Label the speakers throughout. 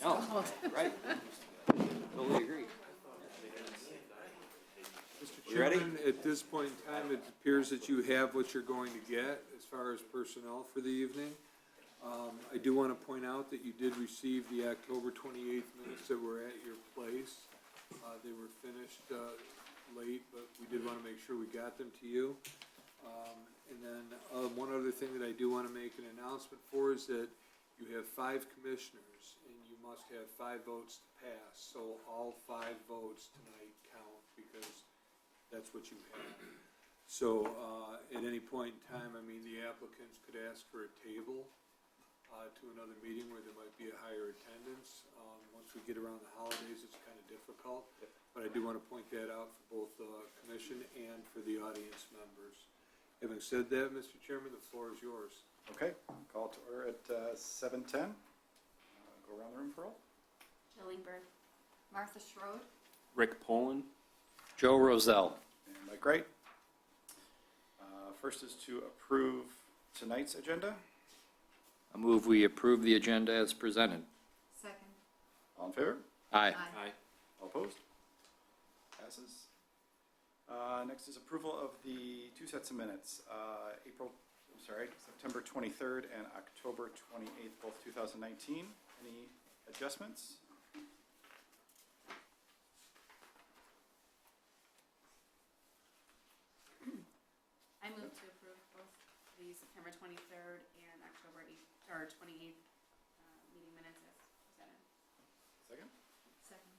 Speaker 1: No, right. Totally agree.
Speaker 2: Mr.
Speaker 1: We ready?
Speaker 2: Chairman, at this point in time, it appears that you have what you're going to get as far as personnel for the evening. I do want to point out that you did receive the October 28th minutes that were at your place. They were finished late, but we did want to make sure we got them to you. And then one other thing that I do want to make an announcement for is that you have 5 commissioners, and you must have 5 votes to pass. So all 5 votes tonight count because that's what you have. So at any point in time, I mean, the applicants could ask for a table to another meeting where there might be a higher attendance. Once we get around the holidays, it's kind of difficult. But I do want to point that out for both the commission and for the audience members. Having said that, Mr. Chairman, the floor is yours.
Speaker 3: Okay, call to order at 7:10. Go around the room for all.
Speaker 4: Schillingberg. Martha Schroed.
Speaker 1: Rick Poland.
Speaker 5: Joe Rozell.
Speaker 3: And Mike Wright. First is to approve tonight's agenda.
Speaker 5: I move we approve the agenda as presented.
Speaker 4: Second.
Speaker 3: All in favor?
Speaker 5: Aye.
Speaker 3: All opposed? Passes. Next is approval of the 2 sets of minutes. September 23rd and October 28th, both 2019. Any adjustments?
Speaker 4: I move to approve both the September 23rd and October 8th, or 28th meeting minutes as presented.
Speaker 3: Second?
Speaker 4: Second.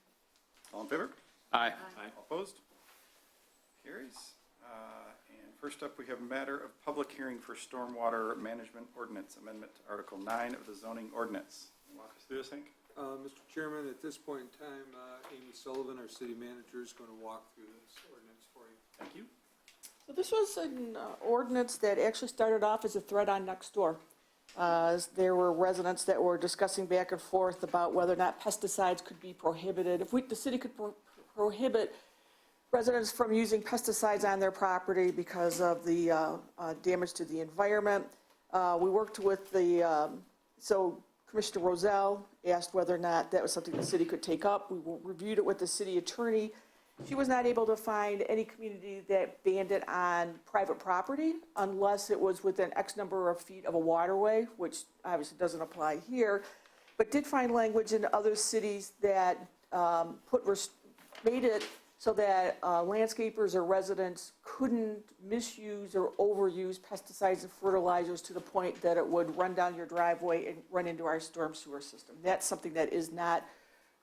Speaker 3: All in favor?
Speaker 5: Aye.
Speaker 3: All opposed? Carries. And first up, we have a matter of public hearing for stormwater management ordinance amendment to Article 9 of the zoning ordinance. Walk us through this, Hank?
Speaker 2: Mr. Chairman, at this point in time, Amy Sullivan, our city manager, is going to walk through this ordinance for you.
Speaker 3: Thank you.
Speaker 6: So this was an ordinance that actually started off as a threat on Nextdoor. There were residents that were discussing back and forth about whether or not pesticides could be prohibited. If the city could prohibit residents from using pesticides on their property because of the damage to the environment. We worked with so Commissioner Rozell asked whether or not that was something the city could take up. We reviewed it with the city attorney. She was not able to find any community that banned it on private property unless it was within X number of feet of a waterway, which obviously doesn't apply here, but did find language in other cities that made it so that landscapers or residents couldn't misuse or overuse pesticides and fertilizers to the point that it would run down your driveway and run into our storm sewer system. That's something that is not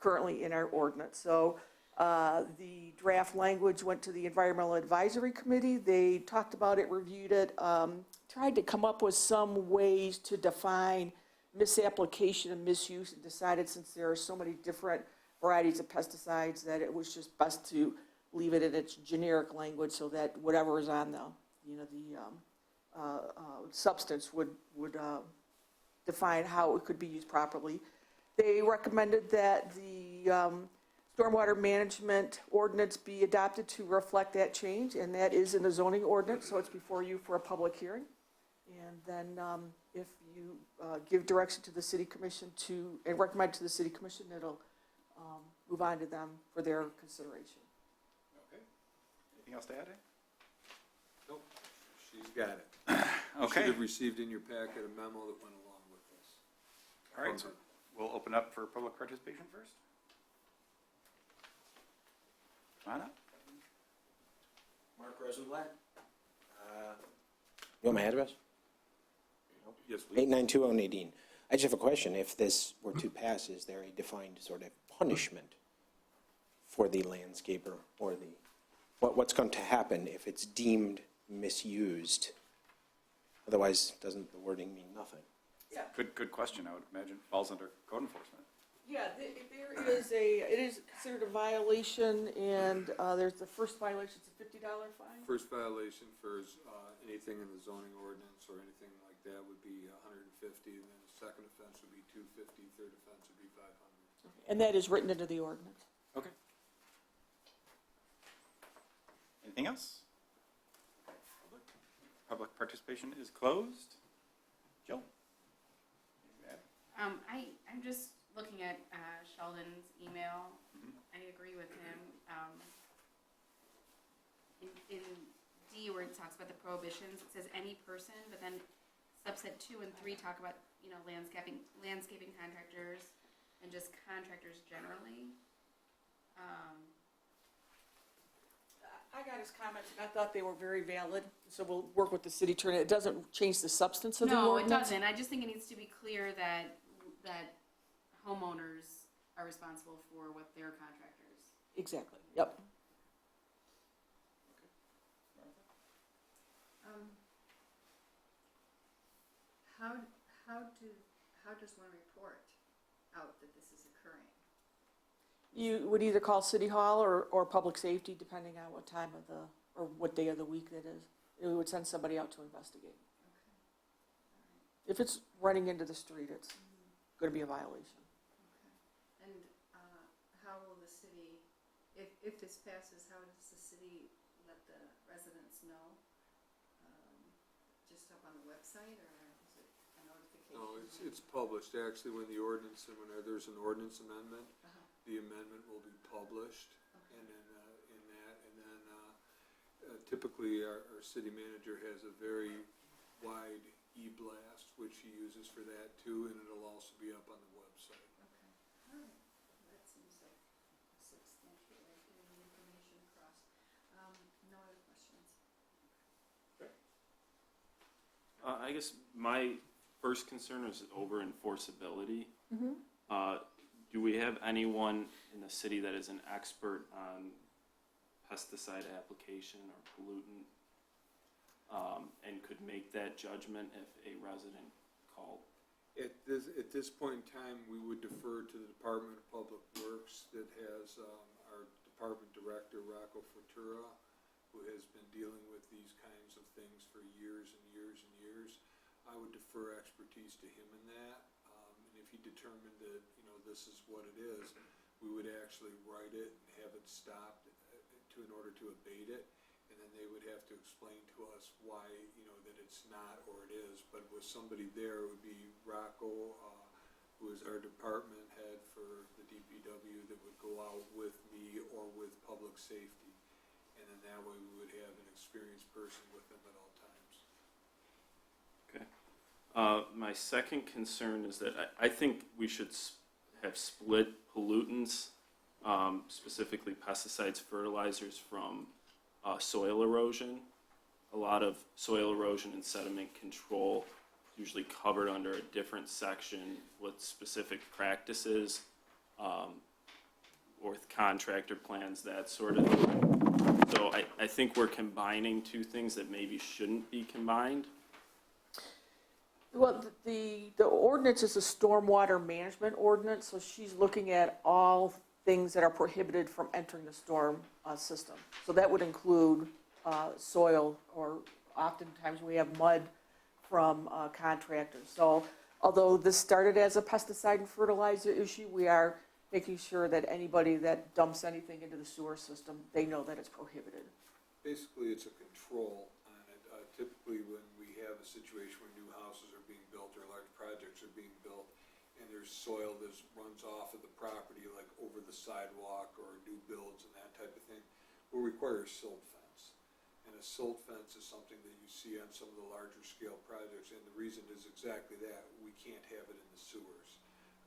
Speaker 6: currently in our ordinance. So the draft language went to the Environmental Advisory Committee. They talked about it, reviewed it, tried to come up with some ways to define misapplication and misuse, and decided since there are so many different varieties of pesticides that it was just best to leave it in its generic language so that whatever is on the substance would define how it could be used properly. They recommended that the stormwater management ordinance be adopted to reflect that change, and that is in the zoning ordinance, so it's before you for a public hearing. And then if you give direction to the city commission and recommend to the city commission, it'll move on to them for their consideration.
Speaker 3: Okay. Anything else to add, Hank?
Speaker 2: Nope, she's got it. You
Speaker 3: Okay.
Speaker 2: should have received in your packet a memo that went along with this.
Speaker 3: All right, so we'll open up for public participation first. Come on up.
Speaker 7: Mark Rosenblatt. You want my address?
Speaker 2: Yes, please.
Speaker 7: 892 Nadine. I just have a question. If this were to pass, is there a defined sort of punishment for the landscaper or what's going to happen if it's deemed misused? Otherwise, doesn't the wording mean nothing?
Speaker 6: Yeah.
Speaker 3: Good question. I would imagine falls under code enforcement.
Speaker 6: Yeah, it is considered a violation, and there's the first violation, it's a $50 fine.
Speaker 2: First violation for anything in the zoning ordinance or anything like that would be $150, and then the second offense would be $250, third offense would be $500.
Speaker 6: And that is written into the ordinance.
Speaker 3: Okay. Anything else? Public participation is closed. Jill?
Speaker 4: I'm just looking at Sheldon's email, I agree with him. In D, where it talks about the prohibitions, it says any person, but then subset 2 and 3 talk about, landscaping contractors and just contractors generally.
Speaker 6: I got his comments, and I thought they were very valid, so we'll work with the city attorney. It doesn't change the substance of the
Speaker 4: No, it
Speaker 6: ordinance.
Speaker 4: doesn't. I just think it needs to be clear that homeowners are responsible for what their contractors.
Speaker 6: Exactly, yep.
Speaker 8: How does one report out that this is occurring?
Speaker 6: You would either call City Hall or Public Safety, depending on what time of the, or what day of the week that is. It would send somebody out to investigate. If it's running into the street, it's gonna be a violation.
Speaker 8: And how will the city, if this passes, how does the city let the residents know? Just up on the website, or is it a notification?
Speaker 2: No, it's published. Actually, when the ordinance, and when there's an ordinance amendment, the amendment will be published, and then, in that, and then, typically, our city manager has a very wide e-blast, which he uses for that too, and it'll also be up on the website.
Speaker 8: Okay, all right, that seems like a substantial way of getting the information across. No other questions?
Speaker 1: I guess my first concern is over enforceability. Do we have anyone in the city that is an expert on pesticide application or pollutant, and could make that judgment if a resident called?
Speaker 2: At this point in time, we would defer to the Department of Public Works that has, our department director, Rocco Fortura, who has been dealing with these kinds of things for years and years and years. I would defer expertise to him in that, and if he determined that, this is what it is, we would actually write it and have it stopped in order to abate it, and then they would have to explain to us why, that it's not or it is. But with somebody there, it would be Rocco, who is our department head for the DPW, that would go out with me or with public safety, and then that way we would have an experienced person with them at all times.
Speaker 1: Okay. My second concern is that I think we should have split pollutants, specifically pesticides, fertilizers, from soil erosion. A lot of soil erosion and sediment control is usually covered under a different section with specific practices, or with contractor plans, that sort of thing. So I think we're combining two things that maybe shouldn't be combined.
Speaker 6: Well, the ordinance is a stormwater management ordinance, so she's looking at all things that are prohibited from entering the storm system. So that would include soil, or oftentimes we have mud from contractors. So although this started as a pesticide and fertilizer issue, we are making sure that anybody that dumps anything into the sewer system, they know that it's prohibited.
Speaker 2: Basically, it's a control on it. Typically, when we have a situation where new houses are being built or large projects are being built, and there's soil that runs off of the property, like over the sidewalk or new builds and that type of thing, we'll require a silt fence. And a silt fence is something that you see on some of the larger scale projects, and the reason is exactly that. We can't have it in the sewers.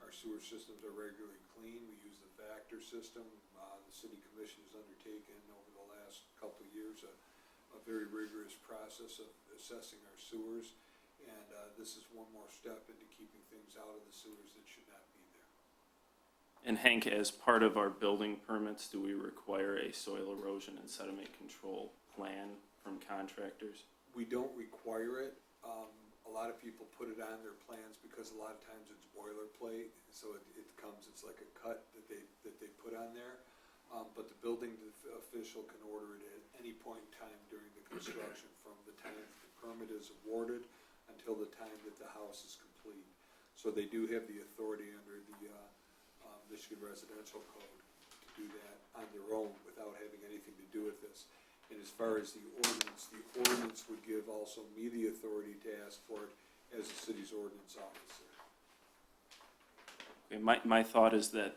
Speaker 2: Our sewer systems are regularly clean. We use the Vector system. The city commission has undertaken over the last couple of years a very rigorous process of assessing our sewers, and this is one more step into keeping things out of the sewers that should not be there.
Speaker 1: And Hank, as part of our building permits, do we require a soil erosion and sediment control plan from contractors?
Speaker 2: We don't require it. A lot of people put it on their plans because a lot of times it's boilerplate, so it comes, it's like a cut that they put on there. But the building official can order it at any point in time during the construction, from the time the permit is awarded until the time that the house is complete. So they do have the authority under the Michigan Residential Code to do that on their own without having anything to do with this. And as far as the ordinance would give also me the authority to ask for it as the city's ordinance officer.
Speaker 1: Okay, my thought is that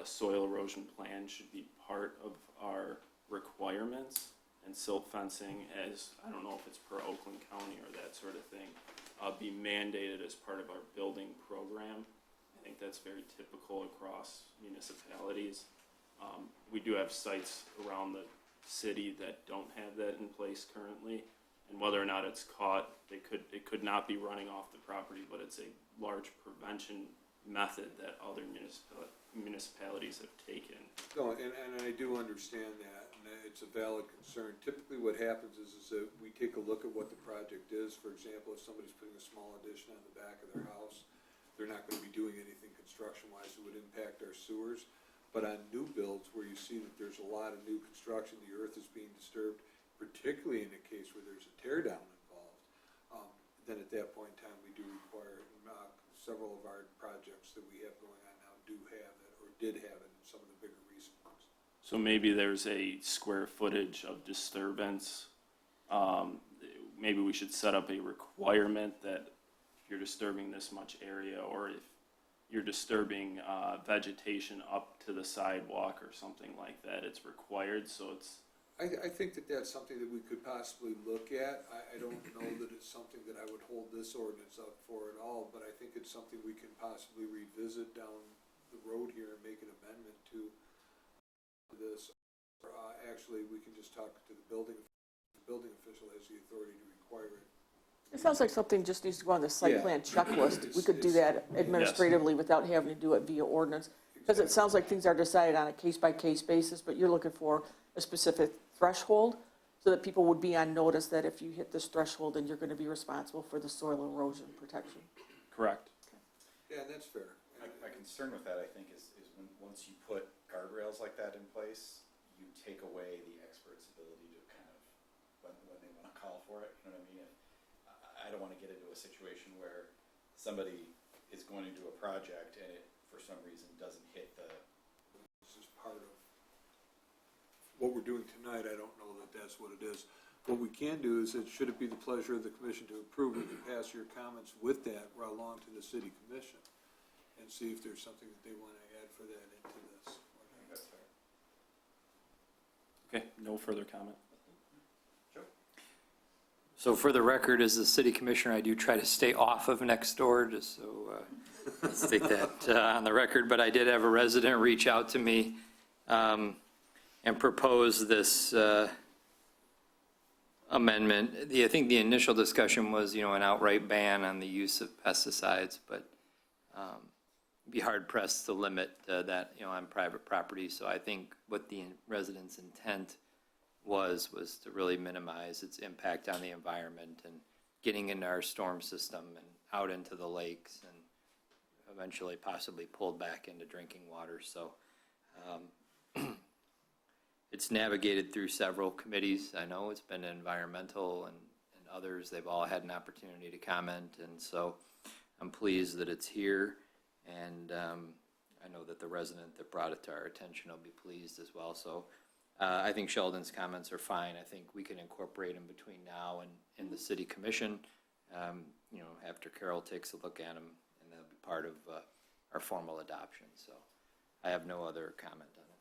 Speaker 1: soil erosion plan should be part of our requirements, and silt fencing, as, I don't know if it's per Oakland County or that sort of thing, be mandated as part of our building program. I think that's very typical across municipalities. We do have sites around the city that don't have that in place currently, and whether or not it's caught, it could not be running off the property, but it's a large prevention method that other municipalities have taken.
Speaker 2: No, and I do understand that, and it's a valid concern. Typically what happens is that we take a look at what the project is. For example, if somebody's putting a small addition on the back of their house, they're not gonna be doing anything construction-wise that would impact our sewers. But on new builds, where you see that there's a lot of new construction, the earth is being disturbed, particularly in a case where there's a tear down involved, then at that point in time, we do require, several of our projects that we have going on now do have it, or did have it in some of the bigger recent ones.
Speaker 1: So maybe there's a square footage of disturbance. Maybe we should set up a requirement that if you're disturbing this much area, or if you're disturbing vegetation up to the sidewalk or something like that, it's required, so it's.
Speaker 2: I think that that's something that we could possibly look at. I don't know that it's something that I would hold this ordinance up for at all, but I think it's something we can possibly revisit down the road here and make an amendment to this. Actually, we can just talk to the building official has the authority to require it.
Speaker 6: It sounds like something just needs to go on the site
Speaker 2: Yeah.
Speaker 6: plan checklist. We could do that administratively without having to do it via ordinance. Because it sounds like things are decided on a case-by-case basis, but you're looking for a specific threshold so that people would be on notice that if you hit this threshold, then you're going to be responsible for the soil erosion protection.
Speaker 1: Correct.
Speaker 2: Yeah, and that's fair.
Speaker 3: My concern with that, I think, is when, once you put guardrails like that in place, you take away the expert's ability to kind of, when they want to call for it, you know what I mean? I don't want to get into a situation where somebody is going to do a project and it, for some reason, doesn't hit the.
Speaker 2: This is part of what we're doing tonight. I don't know that that's what it is. What we can do is, should it be the pleasure of the commission to approve, we can pass your comments with that right along to the city commission and see if there's something that they want to add for that into this.
Speaker 3: I think that's fair.
Speaker 1: Okay, no further comment.
Speaker 5: So for the record, as the city commissioner, I do try to stay off of next door, just so let's take that on the record. But I did have a resident reach out to me and propose this amendment. I think the initial discussion was, an outright ban on the use of pesticides, but be hard pressed to limit that, on private property. So I think what the resident's intent was to really minimize its impact on the environment and getting into our storm system and out into the lakes and eventually possibly pulled back into drinking water. So it's navigated through several committees. I know it's been environmental and others. They've all had an opportunity to comment. And so I'm pleased that it's here. And I know that the resident that brought it to our attention will be pleased as well. So I think Sheldon's comments are fine. I think we can incorporate them between now and in the city commission, after Carol takes a look at them, and that'll be part of our formal adoption. So I have no other comment on it.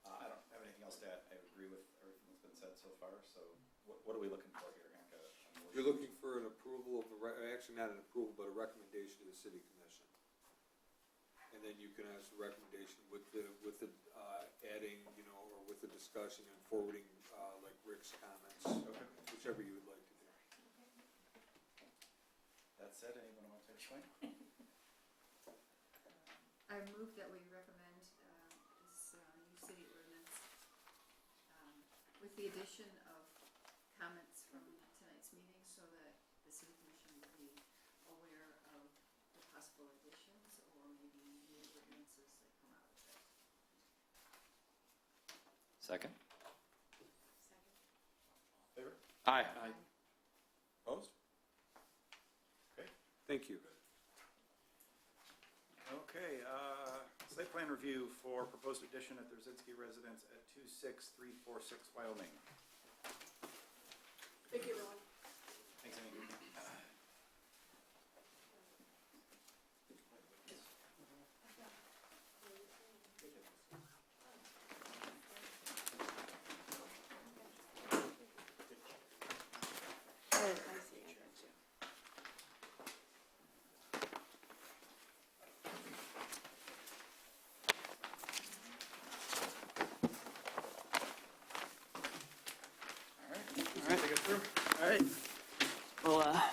Speaker 3: I don't have anything else to add. I agree with everything that's been said so far. So what are we looking for here, Hanka?
Speaker 2: You're looking for an approval of, actually not an approval, but a recommendation to the city commission. And then you can ask the recommendation with the adding, or with the discussion and forwarding, like Rick's comments, whichever you would like to do.
Speaker 3: That said, anyone want to explain?
Speaker 8: I move that we recommend this new city ordinance with the addition of comments from tonight's meeting so that the city commission will be aware of the possible additions or maybe new ordinances that come out of it.
Speaker 5: Second?
Speaker 3: Favor?
Speaker 5: Aye.
Speaker 3: Opposed? Okay.
Speaker 2: Thank you.
Speaker 3: Okay, site plan review for proposed addition at the Rosinsky residence at 26346 Wyoming.
Speaker 6: Thank you, everyone.
Speaker 3: Thanks, Amy.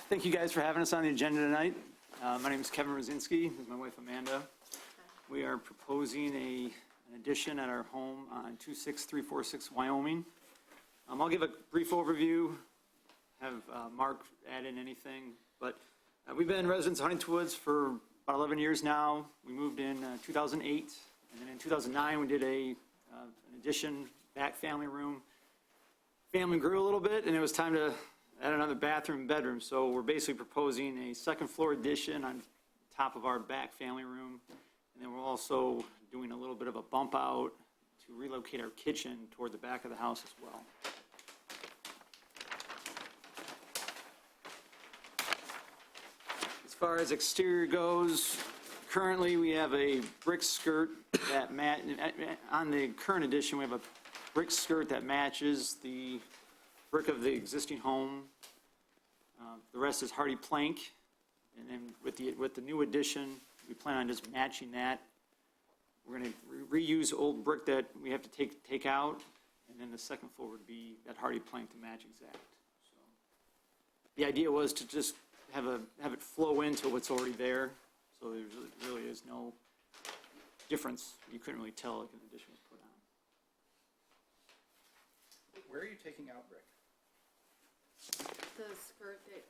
Speaker 9: Thank you guys for having us on the agenda tonight. My name is Kevin Rosinski, this is my wife Amanda. We are proposing an addition at our home on 26346 Wyoming. I'll give a brief overview, have Mark add in anything, but we've been residents of Huntington Woods for about 11 years now. We moved in 2008, and then in 2009 we did an addition, back family room. Family grew a little bit, and it was time to add another bathroom and bedroom. So we're basically proposing a second floor addition on top of our back family room. And then we're also doing a little bit of a bump out to relocate our kitchen toward the back of the house as well. As far as exterior goes, currently we have a brick skirt that on the current addition, we have a brick skirt that matches the brick of the existing home. The rest is hardy plank. And then with the new addition, we plan on just matching that. We're going to reuse old brick that we have to take out. And then the second floor would be that hardy plank to match exact. So the idea was to just have it flow into what's already there. So there really is no difference. You couldn't really tell if an addition was put on.
Speaker 3: Where are you taking out brick?
Speaker 4: The skirt that.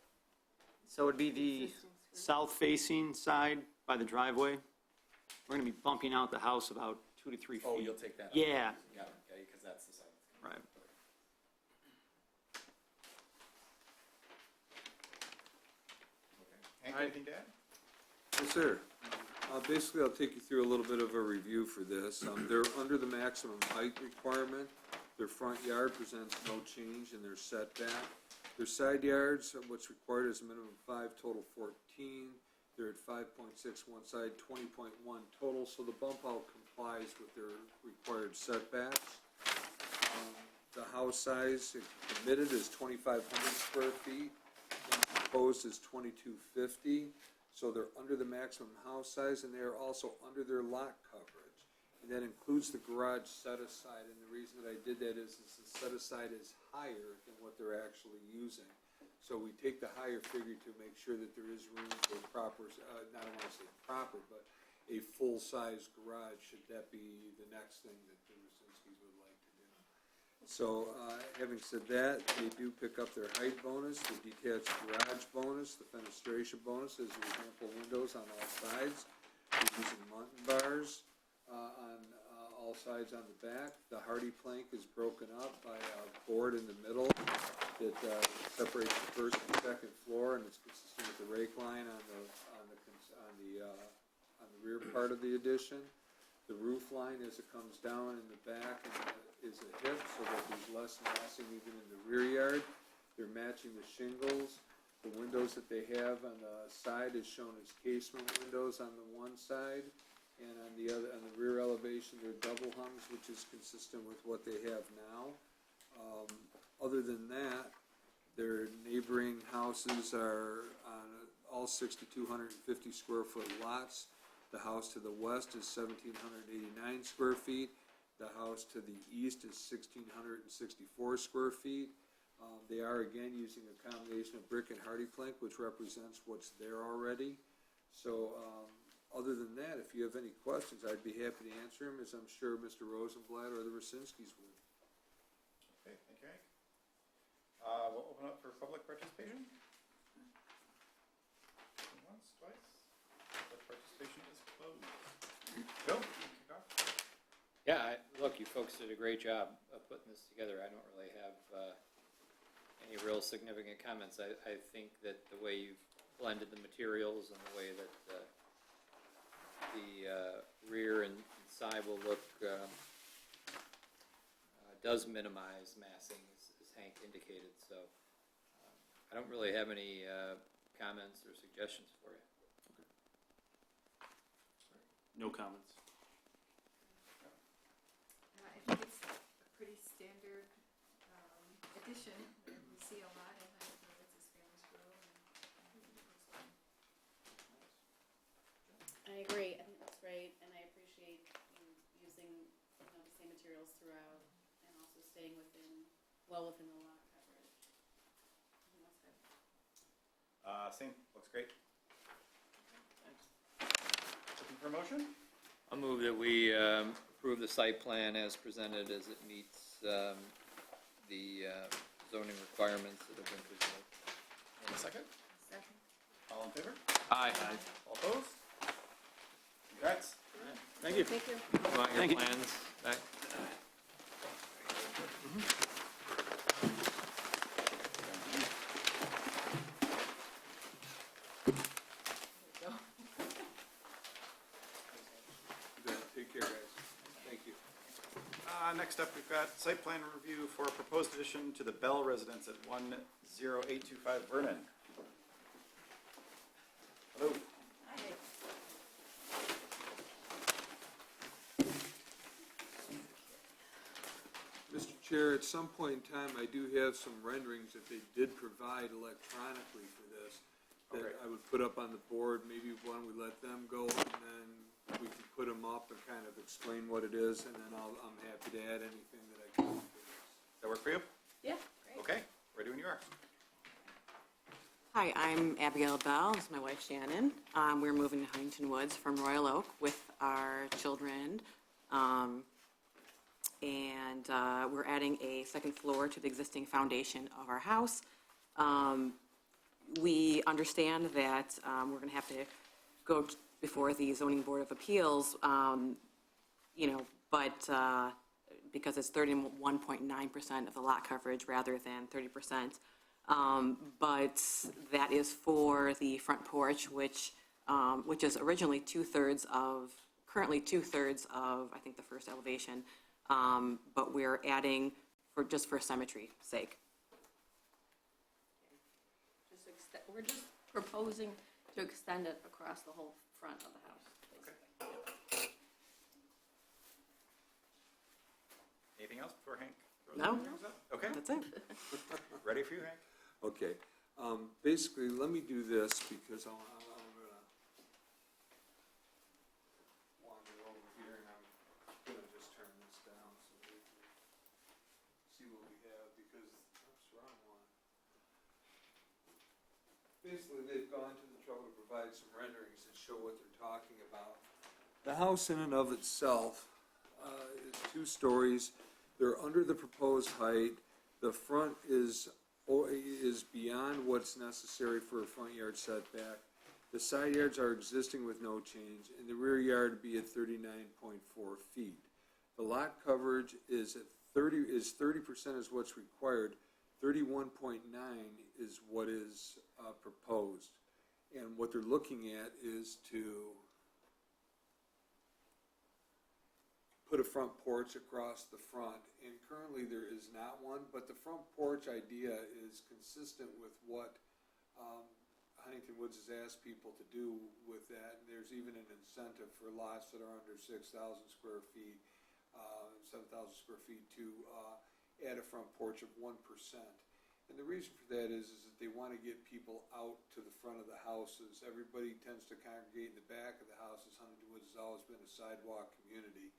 Speaker 9: So it would be the south-facing side by the driveway. We're going to be bumping out the house about 2 to 3 feet.
Speaker 3: Oh, you'll take that out?
Speaker 9: Yeah.
Speaker 3: Got it, yeah, because that's the side.
Speaker 9: Right.
Speaker 3: Hank,
Speaker 2: Aye.
Speaker 3: anything to add?
Speaker 2: Yes, sir. Basically, I'll take you through a little bit of a review for this. They're under the maximum height requirement. Their front yard presents no change in their setback. Their side yards, what's required is a minimum of 5, total 14. They're at 5.6 one side, 20.1 total, so the bump out complies with their required setbacks. The house size permitted is 2,500 square feet, and proposed is 2,250. So they're under the maximum house size, and they are also under their lot coverage. And that includes the garage set-aside, and the reason that I did that is the set-aside is higher than what they're actually using. So we take the higher figure to make sure that there is room for proper, not I want to say proper, but a full-size garage, should that be the next thing that the Rosinskis would like to do. So, having said that, they do pick up their height bonus, the detached garage bonus, the fenestration bonus, as an example, windows on all sides. We're using Muntin bars on all sides on the back. The hardy plank is broken up by a board in the middle that separates the first and second floor, and it's consistent with the rake line on the rear part of the addition. The roof line, as it comes down in the back, is a hip, so that there's less massing even in the rear yard. They're matching the shingles. The windows that they have on the side is shown as casement windows on the one side, and on the other, on the rear elevation, they're double hungs, which is consistent with what they have now. Other than that, their neighboring houses are on all 6,250 square foot lots. The house to the west is 1,789 square feet. The house to the east is 1,664 square feet. They are again using a combination of brick and hardy plank, which represents what's there already. So, other than that, if you have any questions, I'd be happy to answer them, as I'm sure Mr. Rosenblatt or the Rosinskis would.
Speaker 3: Okay, thank you, Hank. We'll open up for public participation. Once, twice. Public participation is closed. Bill, kick off.
Speaker 5: Yeah, look, you folks did a great job of putting this together. I don't really have any real significant comments. I think that the way you've blended the materials and the way that the rear and side will look does minimize massing, as Hank indicated. So I don't really have any comments or suggestions for you.
Speaker 1: No comments.
Speaker 8: I think it's a pretty standard addition that we see a lot in Huntington Woods as families grow, and it looks fun.
Speaker 4: I agree. I think that's great, and I appreciate you using the same materials throughout, and also staying well within the lot coverage. I think that's good.
Speaker 3: Same, looks great. Looking for a motion?
Speaker 5: I'll move that we approve the site plan as presented as it meets the zoning requirements that have been presented.
Speaker 3: And a second?
Speaker 8: Second.
Speaker 3: All in favor?
Speaker 5: Aye.
Speaker 3: All opposed? Congrats.
Speaker 9: Thank you.
Speaker 4: Thank you.
Speaker 5: Want your
Speaker 9: Thank you.
Speaker 5: plans back?
Speaker 2: Take care, guys. Thank you.
Speaker 3: Next up, we've got site plan review for a proposed addition to the Bell Residence at 10825 Vernon. Hello.
Speaker 2: Mr. Chair, at some point in time, I do have some renderings that they did provide electronically for this that
Speaker 3: Okay.
Speaker 2: I would put up on the board. Maybe one, we let them go, and then we can put them up and kind of explain what it is, and then I'm happy to add anything that I can.
Speaker 3: Does that work for you?
Speaker 4: Yeah, great.
Speaker 3: Okay, ready when you are.
Speaker 10: Hi, I'm Abigail Bell. This is my wife Shannon. We're moving to Huntington Woods from Royal Oak with our children. And we're adding a second floor to the existing foundation of our house. We understand that we're going to have to go before the Zoning Board of Appeals, but because it's 31.9% of the lot coverage rather than 30%. But that is for the front porch, which is originally currently two-thirds of, I think, the first elevation. But we're adding just for symmetry sake.
Speaker 11: We're just proposing to extend it across the whole front of the house, basically.
Speaker 3: Anything else before Hank? throws
Speaker 10: No.
Speaker 3: things up? Okay,
Speaker 10: That's it.
Speaker 3: ready for you, Hank?
Speaker 2: Okay, basically, let me do this because I'm gonna wander over here and I'm gonna just turn this down so we can see what we have because, oops, wrong one. Basically, they've gone to the trouble to provide some renderings that show what they're talking about. The house in and of itself is 2 stories. They're under the proposed height. The front is beyond what's necessary for a front yard setback. The side yards are existing with no change, and the rear yard would be at 39.4 feet. The lot coverage is 30% is what's required. 31.9 is what is proposed. And what they're looking at is to put a front porch across the front, and currently there is not one, but the front porch idea is consistent with what Huntington Woods has asked people to do with that, and there's even an incentive for lots that are under 6,000 square feet, 7,000 square feet to add a front porch of 1%. And the reason for that is that they want to get people out to the front of the houses. Everybody tends to congregate in the back of the houses. Huntington Woods has always been a sidewalk community,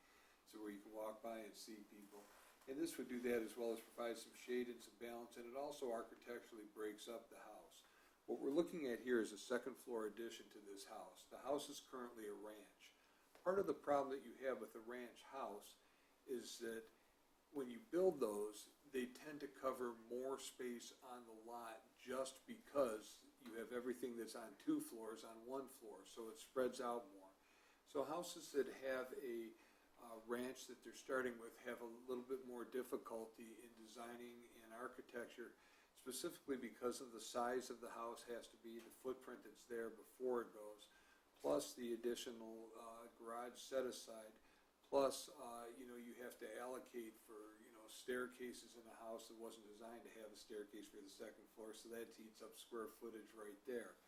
Speaker 2: so where you can walk by and see people. And this would do that as well as provide some shade and some balance, and it also architecturally breaks up the house. What we're looking at here is a second floor addition to this house. The house is currently a ranch. Part of the problem that you have with a ranch house is that when you build those, they tend to cover more space on the lot just because you have everything that's on 2 floors on 1 floor, so it spreads out more. So houses that have a ranch that they're starting with have a little bit more difficulty in designing and architecture, specifically because of the size of the house has to be, the footprint that's there before it goes, plus the additional garage set aside, plus you have to allocate for staircases in a house that wasn't designed to have a staircase for the second floor, so that eats up square footage right there.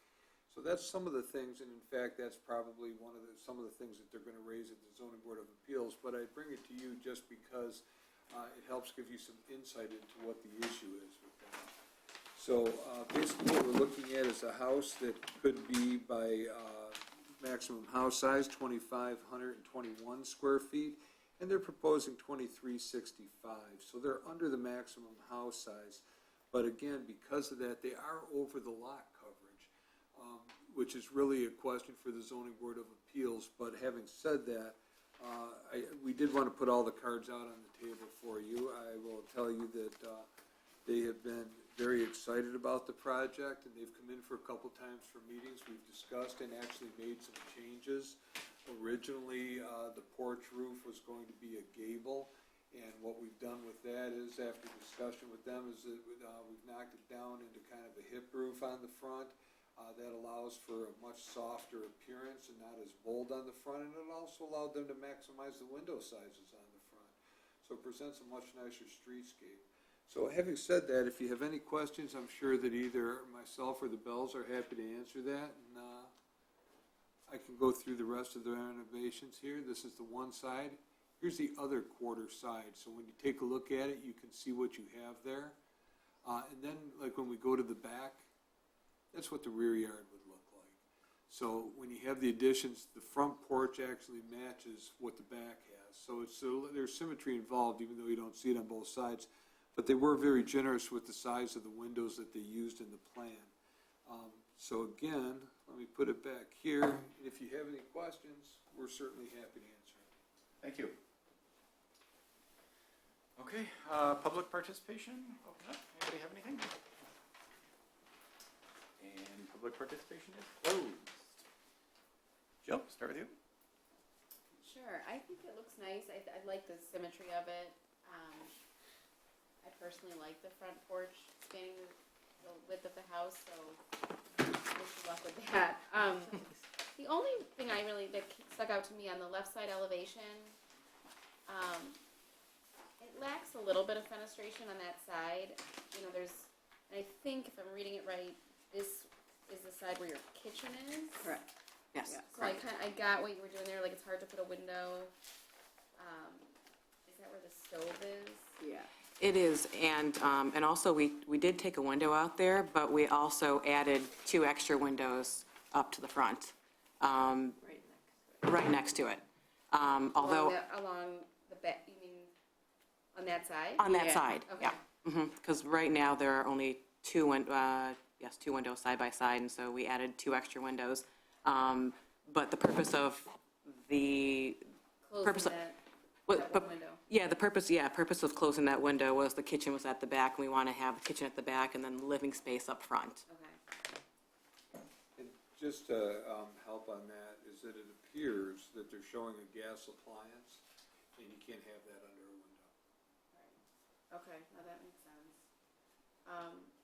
Speaker 2: So that's some of the things, and in fact, that's probably some of the things that they're going to raise at the Zoning Board of Appeals, but I bring it to you just because it helps give you some insight into what the issue is with that. So basically what we're looking at is a house that could be by maximum house size, 2,521 square feet, and they're proposing 2,365. So they're under the maximum house size, but again, because of that, they are over the lot coverage. which is really a question for the zoning board of appeals. But having said that, we did want to put all the cards out on the table for you. I will tell you that they have been very excited about the project, and they've come in for a couple times for meetings. We've discussed and actually made some changes. Originally, the porch roof was going to be a gable, and what we've done with that is, after discussion with them, is that we've knocked it down into kind of a hip roof on the front. That allows for a much softer appearance and not as bold on the front, and it also allowed them to maximize the window sizes on the front. So it presents a much nicer streetscape. So having said that, if you have any questions, I'm sure that either myself or the Bells are happy to answer that, and I can go through the rest of the renovations here. This is the one side. Here's the other quarter side. So when you take a look at it, you can see what you have there. And then, like when we go to the back, that's what the rear yard would look like. So when you have the additions, the front porch actually matches what the back has. So there's symmetry involved, even though you don't see it on both sides. But they were very generous with the size of the windows that they used in the plan. So again, let me put it back here. If you have any questions, we're certainly happy to answer them.
Speaker 3: Thank you. Okay, public participation, open up. Anybody have anything? And public participation is closed. Jill, start with you.
Speaker 4: Sure, I think it looks nice. I like the symmetry of it. I personally like the front porch spanning the width of the house, so wish you luck with that. The only thing that stuck out to me on the left side elevation, it lacks a little bit of fenestration on that side. You know, and I think if I'm reading it right, this is the side where your kitchen is.
Speaker 10: Correct. Yes.
Speaker 4: So I got what you were doing there, like it's hard to put a window. Is that where the stove is?
Speaker 10: Yeah. It is, and also we did take a window out there, but we also added 2 extra windows up to the front, right next to it. Although
Speaker 4: Along the back, you mean on that side?
Speaker 10: on that side,
Speaker 4: Okay.
Speaker 10: yeah. Because right now there are only 2 windows side by side, and so we added 2 extra windows. But the purpose of the
Speaker 4: Closing that window.
Speaker 10: Yeah, the purpose of closing that window was the kitchen was at the back, and we want to have the kitchen at the back and then the living space up front.
Speaker 4: Okay.
Speaker 2: And just to help on that, is that it appears that they're showing a gas appliance, and you can't have that under a window.
Speaker 4: Okay, now that makes sense.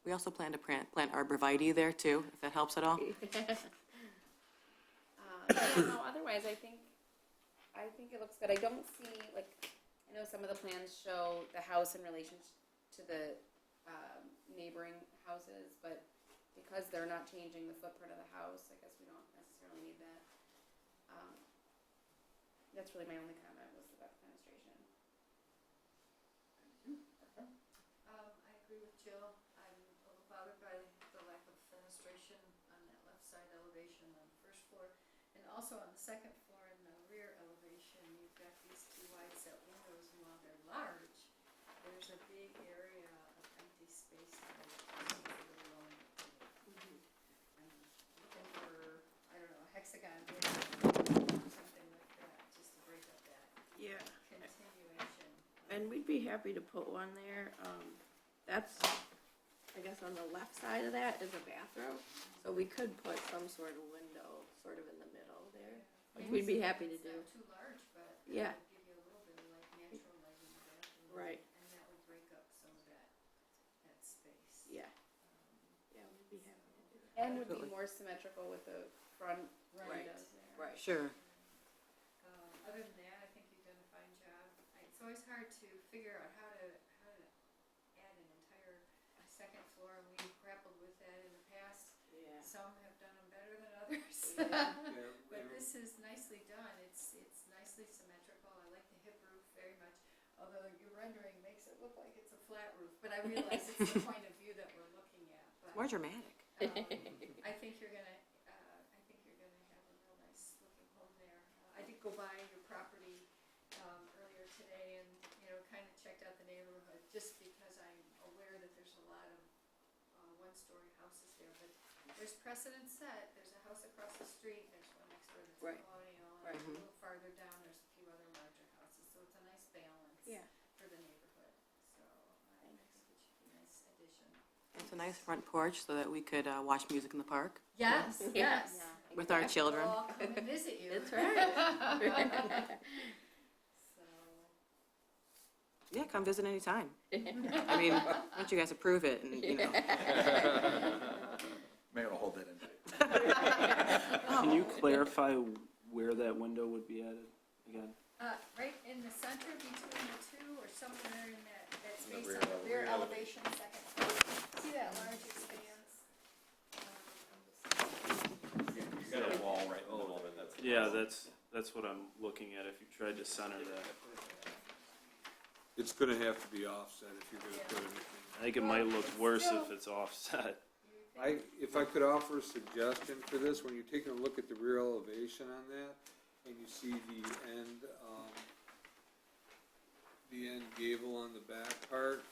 Speaker 10: We also plan to plant arborvitae there too, if that helps at all.
Speaker 4: No, otherwise, I think it looks good. I don't see, like, I know some of the plans show the house in relation to the neighboring houses, but because they're not changing the footprint of the house, I guess we don't necessarily need that. That's really my only comment, was about the fenestration.
Speaker 8: I agree with Jill. I'm a little bothered by the lack of fenestration on that left side elevation on the first floor. And also on the second floor in the rear elevation, you've got these 2 wide set windows, and while they're large, there's a big area of empty space there. It's a little low. I'm looking for, I don't know, a hexagon or something like that, just to break up that
Speaker 11: Yeah,
Speaker 8: continuation.
Speaker 11: and we'd be happy to put one there. That's, I guess on the left side of that is a bathroom, so we could put some sort of window sort of in the middle there, which we'd be happy to
Speaker 8: It's
Speaker 11: do.
Speaker 8: not too large, but it
Speaker 11: Yeah.
Speaker 8: would give you a little bit of like natural light in the bathroom.
Speaker 11: Right.
Speaker 8: And that would break up some of that space.
Speaker 11: Yeah, yeah, we'd be happy to do that.
Speaker 4: And would be more symmetrical with the front
Speaker 11: Right.
Speaker 4: windows there.
Speaker 11: Right.
Speaker 10: Sure.
Speaker 8: Other than that, I think you've done a fine job. It's always hard to figure out how to add an entire second floor, and we've grappled with that in the past.
Speaker 11: Yeah.
Speaker 8: Some have done them better than others.
Speaker 2: Yeah,
Speaker 8: But this is nicely done. It's nicely symmetrical. I like the hip roof very much, although your rendering makes it look like it's a flat roof. But I realize it's the point of view that we're looking at. But,
Speaker 10: More dramatic.
Speaker 8: I think you're gonna have a real nice looking home there. I did go by your property earlier today and, kind of checked out the neighborhood, just because I'm aware that there's a lot of one-story houses there. But there's precedent set, there's a house across the street, there's one next door that's
Speaker 11: Right.
Speaker 8: colonial,
Speaker 11: Right.
Speaker 8: and a little farther down, there's a few other larger houses, so it's a nice balance
Speaker 11: Yeah.
Speaker 8: for the neighborhood, so I think it should be a nice addition.
Speaker 10: It's a nice front porch so that we could watch music in the park
Speaker 8: Yes,
Speaker 11: Yes.
Speaker 8: yes.
Speaker 10: with our children.
Speaker 8: We'll all come and visit you.
Speaker 11: That's right.
Speaker 8: So,
Speaker 10: Yeah, come visit anytime. I mean, once you guys approve it and, you know.
Speaker 3: Mayor will hold that in.
Speaker 1: Can you clarify where that window would be added again?
Speaker 8: right in the center between the two, or somewhere in that space
Speaker 3: rear
Speaker 8: on the
Speaker 3: ele-
Speaker 8: rear
Speaker 3: rear
Speaker 8: elevation, second floor. See that large expanse?
Speaker 3: You got a wall right in the middle of it, that's. the
Speaker 1: Yeah,
Speaker 3: problem.
Speaker 1: that's what I'm looking at, if you tried to center that.
Speaker 2: It's gonna have to be offset if you're gonna put anything.
Speaker 1: I think it might look worse if it's offset.
Speaker 2: If I could offer a suggestion for this, when you're taking a look at the rear elevation on that, and you see the end gable on the back part,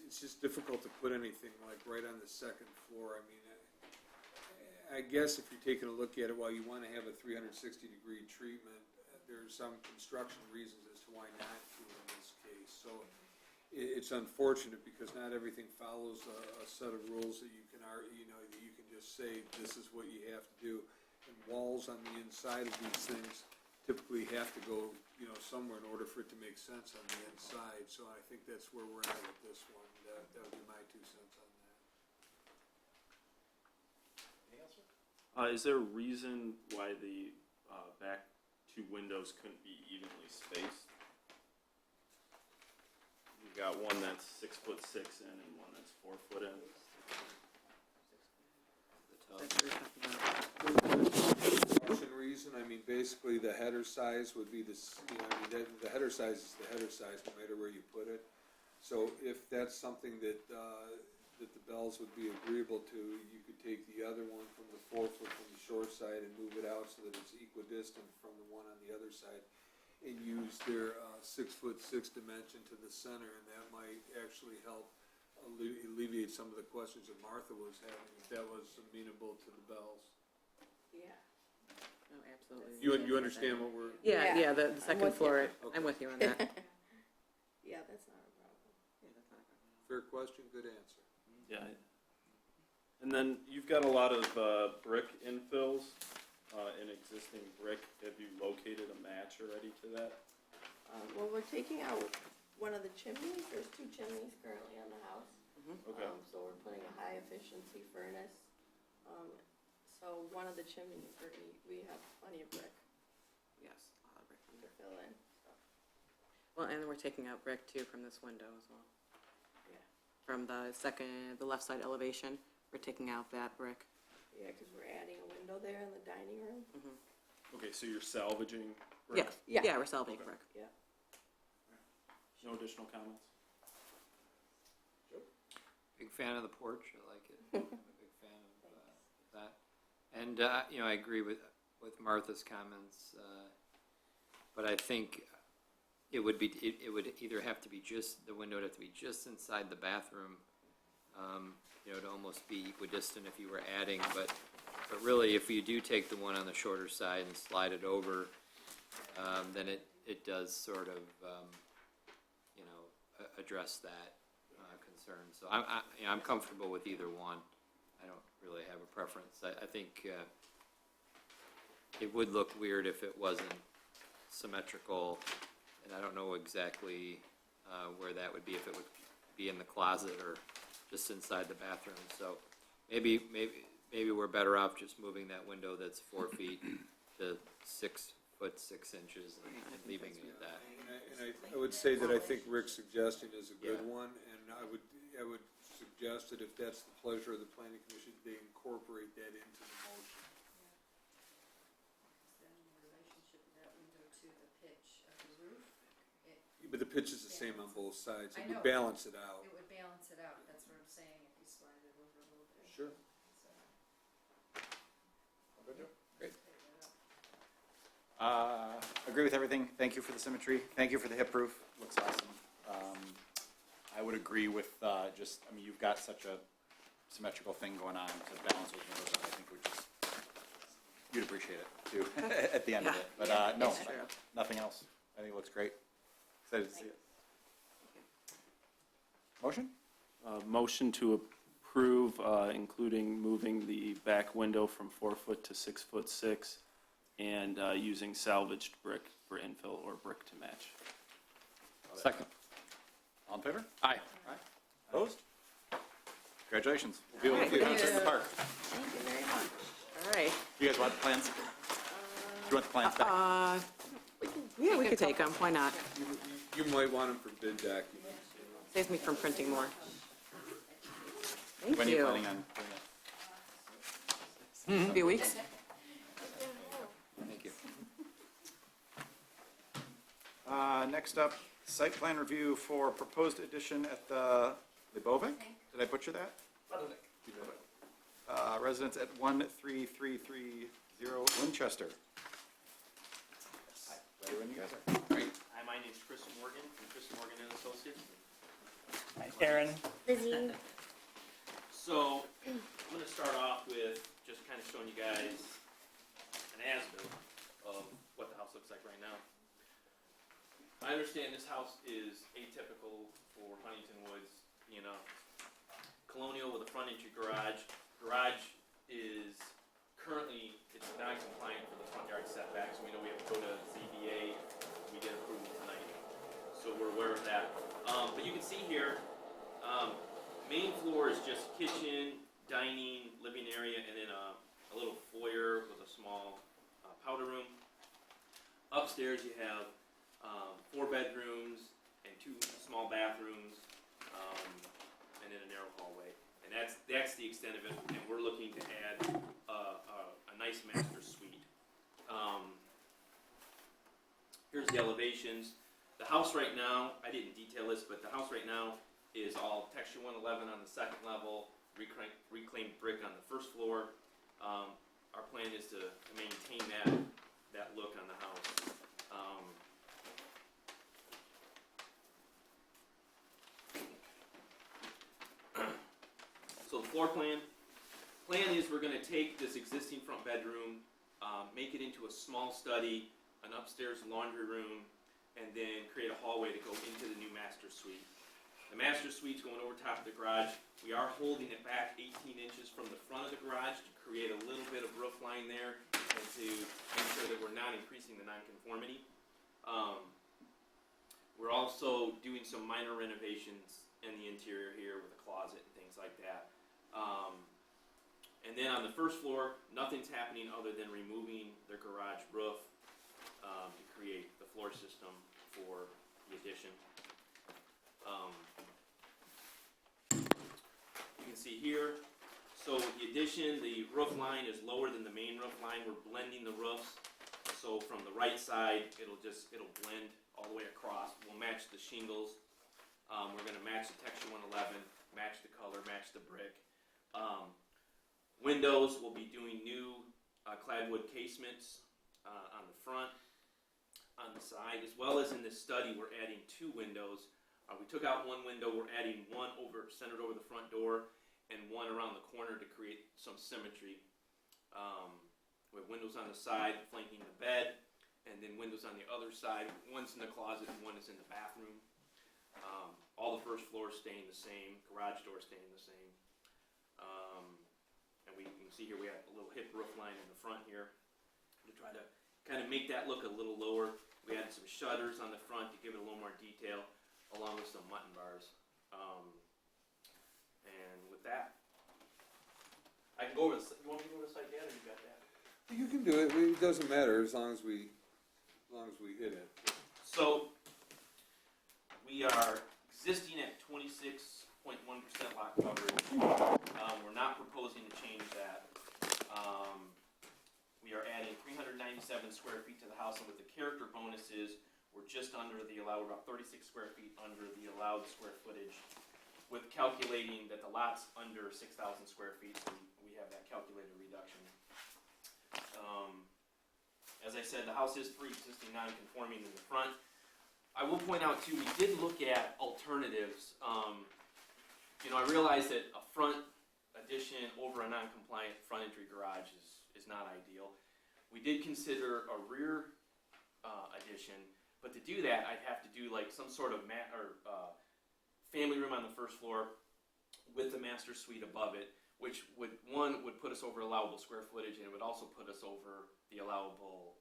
Speaker 2: it's just difficult to put anything like right on the second floor. I mean, I guess if you're taking a look at it, while you wanna have a 360-degree treatment, there's some construction reasons as to why not to in this case. So it's unfortunate because not everything follows a set of rules that you can, that you can just say, this is what you have to do. And walls on the inside of these things typically have to go, somewhere in order for it to make sense on the inside. So I think that's where we're at with this one. That would be my 2 cents on that.
Speaker 3: Anything else, sir?
Speaker 1: Is there a reason why the back two windows couldn't be evenly spaced? You've got one that's 6'6" in and one that's 4 foot in.
Speaker 2: Construction reason, I mean, basically the header size would be this, the header size is the header size no matter where you put it. So if that's something that the Bells would be agreeable to, you could take the other one from the 4 foot from the short side and move it out so that it's equidistant from the one on the other side, and use their 6'6" dimension to the center, and that might actually help alleviate some of the questions that Martha was having, if that was amenable to the Bells.
Speaker 11: Yeah.
Speaker 10: No, absolutely.
Speaker 2: You understand what we're?
Speaker 10: Yeah, the
Speaker 11: I'm
Speaker 10: second
Speaker 11: with you.
Speaker 10: floor, I'm with you on that.
Speaker 11: Yeah, that's not a problem.
Speaker 2: Fair question, good answer.
Speaker 1: Yeah. And then you've got a lot of brick infills in existing brick. Have you located a match already to that?
Speaker 11: Well, we're taking out one of the chimneys. There's 2 chimneys currently on the house.
Speaker 1: Okay.
Speaker 11: So we're putting a high efficiency furnace. So one of the chimneys, we have plenty of brick
Speaker 10: Yes, a lot of brick.
Speaker 11: to fill in, so,
Speaker 10: Well, and we're taking out brick too from this window as well.
Speaker 11: yeah.
Speaker 10: From the left side elevation, we're taking out that brick.
Speaker 11: Yeah, because we're adding a window there in the dining room.
Speaker 1: Okay, so you're salvaging brick?
Speaker 10: Yeah, we're salvaging
Speaker 1: Okay.
Speaker 10: brick.
Speaker 11: Yeah.
Speaker 1: No additional comments?
Speaker 5: Big fan of the porch, I like it. I'm a big fan of that. And, I agree with Martha's comments, but I think it would either have to be the window would have to be just inside the bathroom, to almost be equidistant if you were adding, but really, if you do take the one on the shorter side and slide it over, then it does sort of, address that concern. So I'm comfortable with either one. I don't really have a preference. I think it would look weird if it wasn't symmetrical, and I don't know exactly where that would be, if it would be in the closet or just inside the bathroom. So maybe we're better off just moving that window that's 4 feet to 6 foot 6 inches and leaving it at that.
Speaker 2: And I would say that I think Rick's suggestion is a good
Speaker 5: Yeah.
Speaker 2: one, and I would suggest that if that's the pleasure of the planning commission, they incorporate that into the motion.
Speaker 8: Then in relationship of that window to the pitch of the roof,
Speaker 2: But the pitch is the same on both sides,
Speaker 8: I
Speaker 2: it would
Speaker 8: know.
Speaker 2: balance it out.
Speaker 8: it would balance it out, that's what I'm saying, if you slide it over a little bit.
Speaker 2: Sure.
Speaker 8: So,
Speaker 3: Great. Agree with everything. Thank you for the symmetry. Thank you for the hip roof. Looks awesome. I would agree with you've got such a symmetrical thing going on to balance those windows out, I think would just, you'd appreciate it too, at the end of it. But, no,
Speaker 10: It's true.
Speaker 3: nothing else. I think it looks great. Excited to see it. Motion?
Speaker 1: Motion to approve, including moving the back window from 4 foot to 6'6", and using salvaged brick for infill or brick to match.
Speaker 5: Second.
Speaker 3: All in favor?
Speaker 5: Aye.
Speaker 3: Opposed? Congratulations. We'll be able to see you in the park.
Speaker 11: Thank you very much.
Speaker 10: All right.
Speaker 3: You guys want the plans? Do you want the plans back?
Speaker 10: Yeah, we could take them, why not?
Speaker 2: You might want them for bid documents.
Speaker 10: Saves me from printing more. Thank
Speaker 3: When are you
Speaker 10: you.
Speaker 3: planning on doing it?
Speaker 10: A few weeks?
Speaker 3: Thank you. Next up, site plan review for proposed addition at the Lebovik? Did I butcher that? Residence at 13330 Winchester. Hi, ready when you guys are. Great.
Speaker 12: Hi, my name's Chris Morgan from Chris Morgan and Associates.
Speaker 13: Aaron.
Speaker 11: Lizzie.
Speaker 12: So, I'm gonna start off with just kind of showing you guys an as-built of what the house looks like right now. I understand this house is atypical for Huntington Woods, you know, colonial with a front entry garage. Garage is currently, it's non-compliant for the front yard setbacks. We know we have to go to ZBA. We get approval tonight, so we're aware of that. But you can see here, main floor is just kitchen, dining, living area, and then a little foyer with a small powder room. Upstairs you have 4 bedrooms and 2 small bathrooms, and then a narrow hallway. And that's the extent of it, and we're looking to add a nice master suite. Here's the elevations. The house right now, I didn't detail this, but the house right now is all texture 111 on the second level, reclaimed brick on the first floor. Our plan is to maintain that look on the house. So the floor plan is we're going to take this existing front bedroom, make it into a small study, an upstairs laundry room, and then create a hallway to go into the new master suite. The master suite's going over top of the garage. We are holding it back 18 inches from the front of the garage to create a little bit of roof line there and to make sure that we're not increasing the nonconformity. We're also doing some minor renovations in the interior here with a closet and things like that. And then on the first floor, nothing's happening other than removing the garage roof to create the floor system for the addition. You can see here, so with the addition, the roof line is lower than the main roof line. We're blending the roofs. So from the right side, it'll blend all the way across. We'll match the shingles. We're going to match the texture 111, match the color, match the brick. Windows, we'll be doing new clad wood casements on the front, on the side, as well as in this study, we're adding 2 windows. We took out 1 window, we're adding 1 centered over the front door, and 1 around the corner to create some symmetry. We have windows on the side flanking the bed, and then windows on the other side. 1's in the closet and 1 is in the bathroom. All the first floors staying the same, garage door staying the same. And you can see here we have a little hip roof line in the front here to try to kind of make that look a little lower. We added some shutters on the front to give it a little more detail, along with some mutton bars. And with that, I can go over the, you want me to go over the site data, or you got that?
Speaker 2: You can do it, it doesn't matter as long as we hit it.
Speaker 12: So, we are existing at 26.1% lot coverage. We're not proposing to change that. We are adding 397 square feet to the house, and with the character bonuses, we're just under the allowed, about 36 square feet under the allowed square footage. With calculating that the lot's under 6,000 square feet, so we have that calculated reduction. As I said, the house is pre-existing non-conforming in the front. I will point out too, we did look at alternatives. I realize that a addition over a non-compliant front entry garage is not ideal. We did consider a rear addition, but to do that, I'd have to do like some sort of family room on the first floor with the master suite above it, which would put us over allowable square footage, and it would also put us over the allowable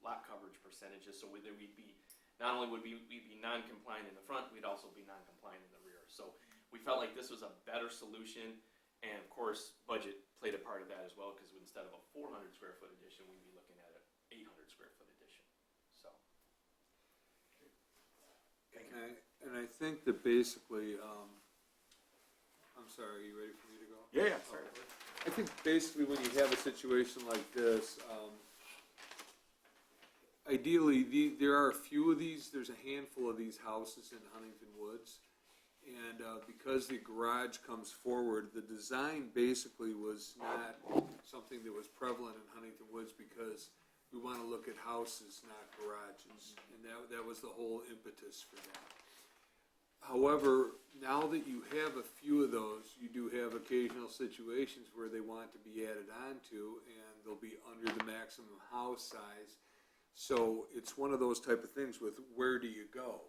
Speaker 12: lot coverage percentages. So we'd be, not only would we be non-compliant in the front, we'd also be non-compliant in the rear. So we felt like this was a better solution, and of course, budget played a part of that as well, because instead of a 400 square foot addition, we'd be looking at an 800 square foot addition. So.
Speaker 2: And I think that basically, I'm sorry, are you ready for me to go?
Speaker 3: Yeah, sorry.
Speaker 2: I think basically when you have a situation like this, ideally, there are a few of these, there's a handful of these houses in Huntington Woods. And because the garage comes forward, the design basically was not something that was prevalent in Huntington Woods, because we want to look at houses, not garages. And that was the whole impetus for that. However, now that you have a few of those, you do have occasional situations where they want to be added onto, and they'll be under the maximum house size. So it's one of those type of things with where do you go?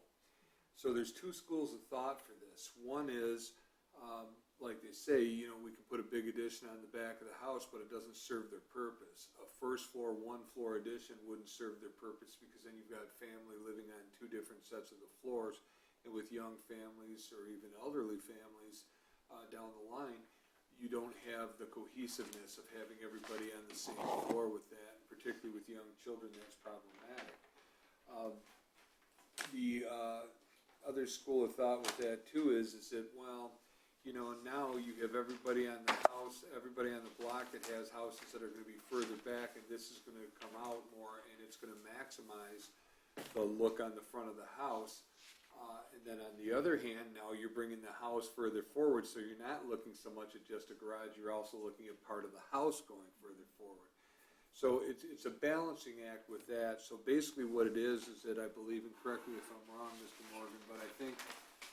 Speaker 2: So there's two schools of thought for this. One is, like they say, we can put a big addition on the back of the house, but it doesn't serve their purpose. A first floor, one floor addition wouldn't serve their purpose, because then you've got family living on two different sets of the floors. And with young families or even elderly families down the line, you don't have the cohesiveness of having everybody on the same floor with that, and particularly with young children, that's problematic. The other school of thought with that too is that, well, now you have everybody on the house, everybody on the block that has houses that are going to be further back, and this is going to come out more, and it's going to maximize the look on the front of the house. And then on the other hand, now you're bringing the house further forward, so you're not looking so much at just a garage, you're also looking at part of the house going further forward. So it's a balancing act with that. So basically what it is that I believe, and correct me if I'm wrong, Mr. Morgan, but I think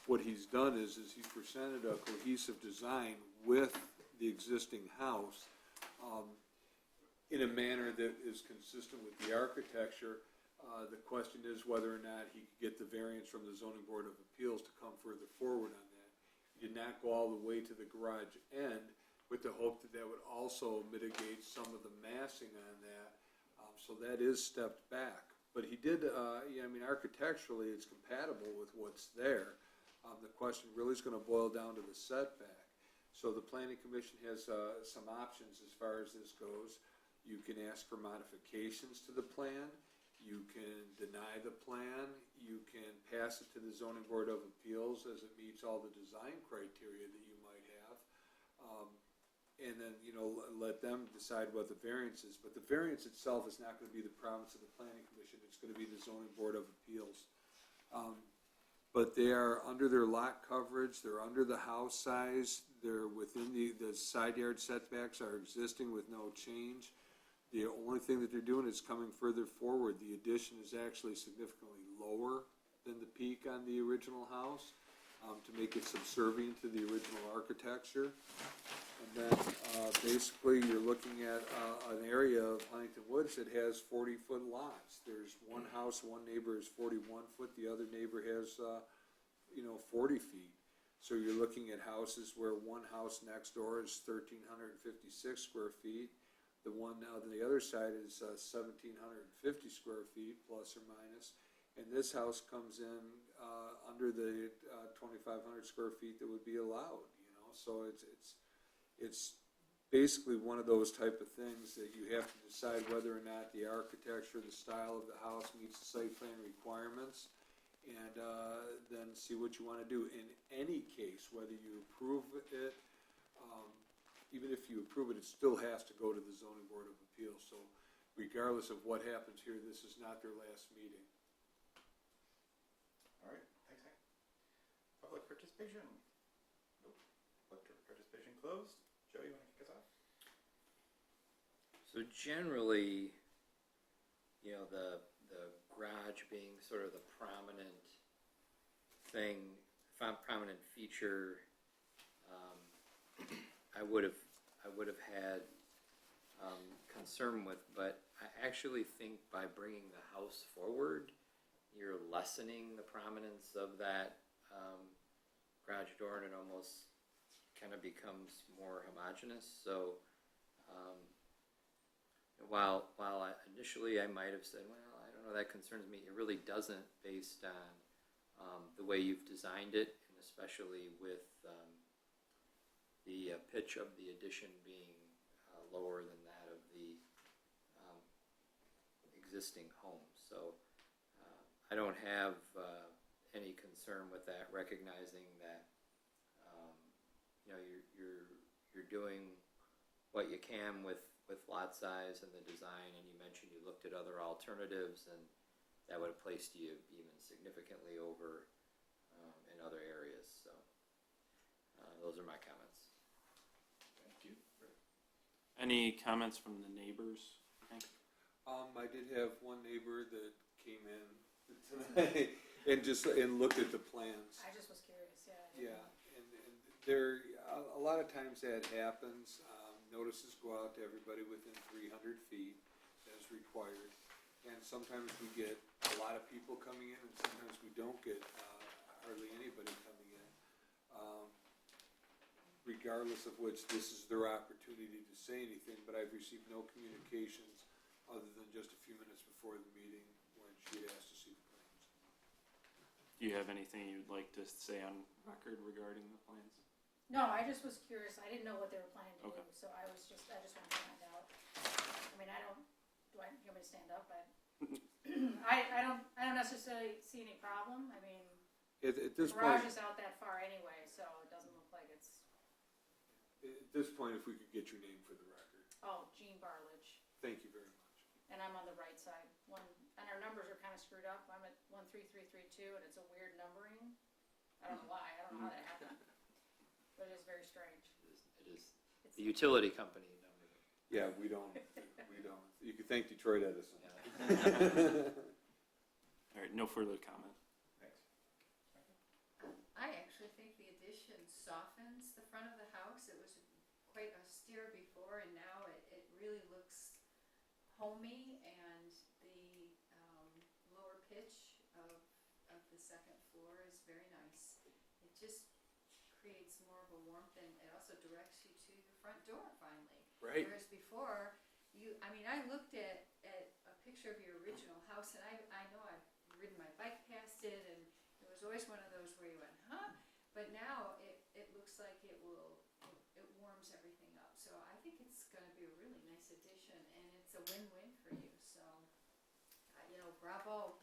Speaker 2: what he's done is he's presented a cohesive design with the existing house in a manner that is consistent with the architecture. The question is whether or not he could get the variance from the Zoning Board of Appeals to come further forward on that. He did not go all the way to the garage end, with the hope that would also mitigate some of the massing on that. So that is stepped back. But he did, architecturally, it's compatible with what's there. The question really is going to boil down to the setback. So the Planning Commission has some options as far as this goes. You can ask for modifications to the plan. You can deny the plan. You can pass it to the Zoning Board of Appeals as it meets all the design criteria that you might have. And then, let them decide what the variance is. But the variance itself is not going to be the province of the Planning Commission. It's going to be the Zoning Board of Appeals. But they are under their lot coverage. They're under the house size. They're within the side yard setbacks are existing with no change. The only thing that they're doing is coming further forward. The addition is actually significantly lower than the peak on the original house to make it subservient to the original architecture. And then basically you're looking at an area of Huntington Woods that has 40-foot lots. There's one house, one neighbor is 41 foot, the other neighbor has 40 feet. So you're looking at houses where one house next door is 1,356 square feet. The one on the other side is 1,750 square feet, plus or minus. And this house comes in under the 2,500 square feet that would be allowed. So it's basically one of those type of things that you have to decide whether or not the architecture, the style of the house meets the site plan requirements, and then see what you want to do. In any case, whether you approve it, even if you approve it, it still has to go to the Zoning Board of Appeals. So regardless of what happens here, this is not their last meeting.
Speaker 3: All right, thanks, Hank. Public participation? Nope. Public participation closed. Joe, you want to kick us off?
Speaker 5: So generally, the garage being sort of the prominent thing, prominent feature, I would have had concern with, but I actually think by bringing the house forward, you're lessening the prominence of that garage door, and it almost kind of becomes more homogeneous. So while initially I might have said, well, I don't know, that concerns me, it really doesn't, based on the way you've designed it, and especially with the pitch of the addition being lower than that of the existing home. So I don't have any concern with that, recognizing that you're doing what you can with lot size and the design, and you mentioned you looked at other alternatives, and that would have placed you even significantly over in other areas. So those are my comments.
Speaker 3: Thank you.
Speaker 1: Any comments from the neighbors? Hank?
Speaker 2: I did have one neighbor that came in tonight and looked at the plans.
Speaker 8: I just was curious,
Speaker 2: Yeah, and there, a lot of times that happens. Notices go out to everybody within 300 feet as required. And sometimes we get a lot of people coming in, and sometimes we don't get hardly anybody coming in. Regardless of which, this is their opportunity to say anything, but I've received no communications other than just a few minutes before the meeting when she had asked to see the plans.
Speaker 1: Do you have anything you'd like to say on record regarding the plans?
Speaker 8: No, I just was curious. I didn't know what they were planning to
Speaker 1: Okay.
Speaker 8: do, so I just wanted to find out. I mean, you want me to stand up? I don't necessarily see any problem. I mean,
Speaker 2: At
Speaker 8: the
Speaker 2: this
Speaker 8: garage
Speaker 2: point,
Speaker 8: is out that far anyway, so it doesn't look like it's,
Speaker 2: at this point, if we could get your name for the record.
Speaker 8: oh, Jean Barledge.
Speaker 2: Thank you very much.
Speaker 8: And I'm on the right side. And our numbers are kind of screwed up. I'm at 13332, and it's a weird numbering. I don't know why. I don't know how that happened. But it is very strange.
Speaker 5: It is the utility company number.
Speaker 2: Yeah, we don't. You can thank Detroit Edison.
Speaker 1: All right, no further comment.
Speaker 3: Thanks.
Speaker 14: I actually think the addition softens the front of the house. It was quite austere before, and now it really looks homey, and the lower pitch of the second floor is very nice. It just creates more of a warmth, and it also directs you to the front door finally.
Speaker 1: Right.
Speaker 14: Whereas before, I looked at a picture of your original house, and I know I've ridden my bike past it, and it was always one of those where you went, huh? But now it looks like it warms everything up. So I think it's going to be a really nice addition, and it's a win-win for you. So, bravo.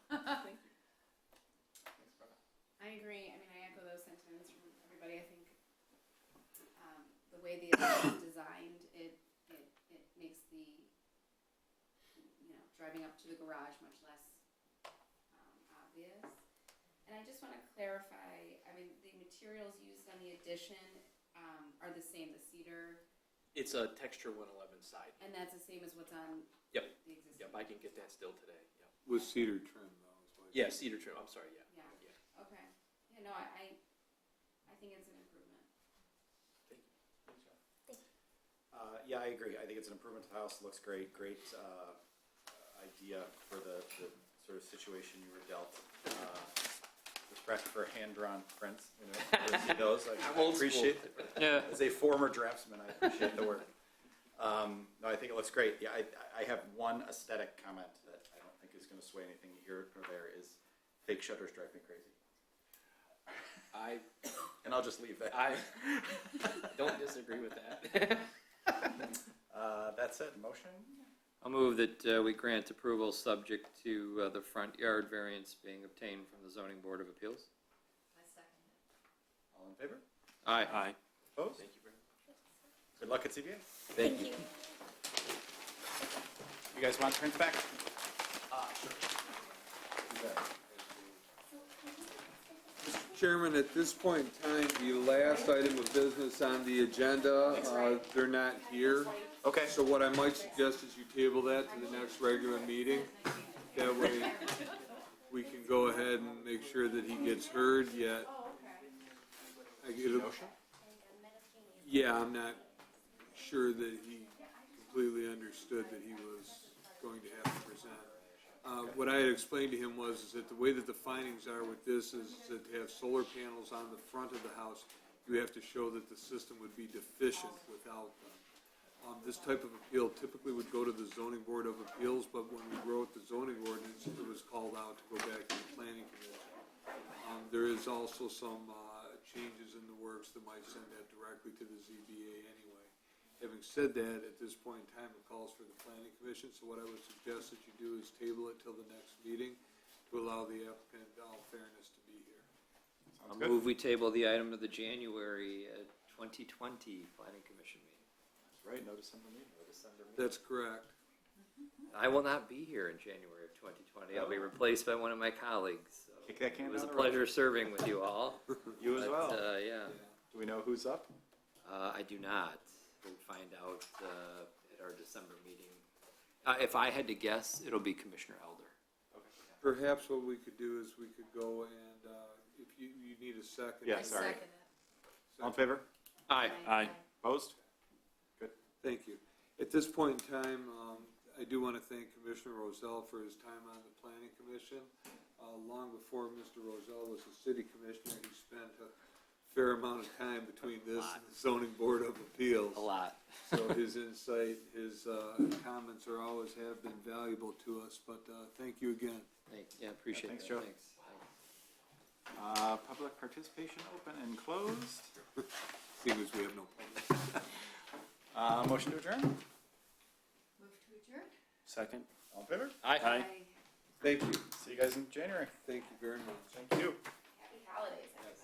Speaker 4: I agree. I mean, I echo those sentiments from everybody. I think the way the addition is designed, it makes the driving up to the garage much less obvious. And I just want to clarify. I mean, the materials used on the addition are the same. The cedar.
Speaker 12: It's a texture 111 side.
Speaker 4: And that's the same as what's on
Speaker 12: Yep.
Speaker 4: the existing.
Speaker 12: Yep, I can get that still today. Yep.
Speaker 2: With cedar trim, though. is what-
Speaker 12: Yeah, cedar trim. I'm sorry. Yeah.
Speaker 4: Yeah. Okay. Yeah. No, I think it's an improvement.
Speaker 12: Thank you. Thanks, John.
Speaker 3: Yeah, I agree. I think it's an improvement to the house. Looks great. Great idea for the sort of situation you were dealt. Respect for hand-drawn prints. To see those.
Speaker 12: I'm
Speaker 3: I
Speaker 12: old
Speaker 3: appreciate
Speaker 12: school.
Speaker 3: it.
Speaker 5: Yeah.
Speaker 3: As a former draftsman, I appreciate the work. No, I think it looks great. Yeah, I have one aesthetic comment that I don't think is going to sway anything here or there. Is fake shutters drive me crazy, and I'll just leave that.
Speaker 12: I don't disagree with that.
Speaker 3: That's it. Motion.
Speaker 5: I'll move that we grant approval subject to the front yard variance being obtained from the Zoning Board of Appeals.
Speaker 14: I second it.
Speaker 3: All in favor?
Speaker 5: Aye.
Speaker 1: Aye.
Speaker 3: Opposed?
Speaker 12: Thank you very much.
Speaker 3: Good luck at CBA.
Speaker 5: Thank you.
Speaker 3: You guys want prints back?
Speaker 2: Mr. Chairman, at this point in time, the last item of business on the agenda, they're not here.
Speaker 3: Okay.
Speaker 2: So what I might suggest is you table that to the next regular meeting. That way, we can go ahead and make sure that he gets heard, yet. I get a motion? Yeah, I'm not sure that he completely understood that he was going to have to present. What I had explained to him was is that the way that the findings are with this is that to have solar panels on the front of the house, you have to show that the system would be deficient without them. This type of appeal typically would go to the zoning board of appeals, but when we wrote the zoning ordinance, it was called out to go back to the planning commission. There is also some changes in the works that might send that directly to the ZBA anyway. Having said that, at this point in time, it calls for the planning commission, so what I would suggest that you do is table it till the next meeting to allow the applicant, in all fairness, to be here.
Speaker 5: I'll move we table the item to the January 2020 Planning Commission meeting.
Speaker 3: Right, no December meeting.
Speaker 2: That's correct.
Speaker 5: I will not be here in January of 2020. I'll be replaced by one of my colleagues. So
Speaker 3: Kick that can
Speaker 5: it was a
Speaker 3: down the road.
Speaker 5: pleasure serving with you all.
Speaker 3: You as
Speaker 5: But,
Speaker 3: well.
Speaker 5: yeah,
Speaker 3: Do we know who's up?
Speaker 5: I do not. We'll find out at our December meeting. If I had to guess, it'll be Commissioner Elder.
Speaker 2: Perhaps what we could do is we could go and, if you need a second.
Speaker 3: Yeah,
Speaker 14: I
Speaker 3: sorry.
Speaker 14: second it.
Speaker 3: All in favor?
Speaker 5: Aye.
Speaker 1: Aye.
Speaker 3: Opposed?
Speaker 2: Thank you. At this point in time, I do want to thank Commissioner Rozell for his time on the Planning Commission. Long before Mr. Rozell was a city commissioner, he spent a fair amount of time between this and the Zoning Board of Appeals.
Speaker 5: A lot.
Speaker 2: So his insight, his comments are always have been valuable to us, but thank you again.
Speaker 5: Yeah, appreciate
Speaker 3: Thanks,
Speaker 5: that.
Speaker 3: Joe.
Speaker 5: Thanks.
Speaker 3: Public participation open and closed.
Speaker 2: Seeing as we have no public.
Speaker 3: Motion to adjourn?
Speaker 14: Move to adjourn?
Speaker 1: Second?
Speaker 3: All in favor?
Speaker 1: Aye.
Speaker 2: Thank you.
Speaker 3: See you guys in January.
Speaker 2: Thank you very much.
Speaker 3: Thank you.
Speaker 4: Happy holidays, everybody.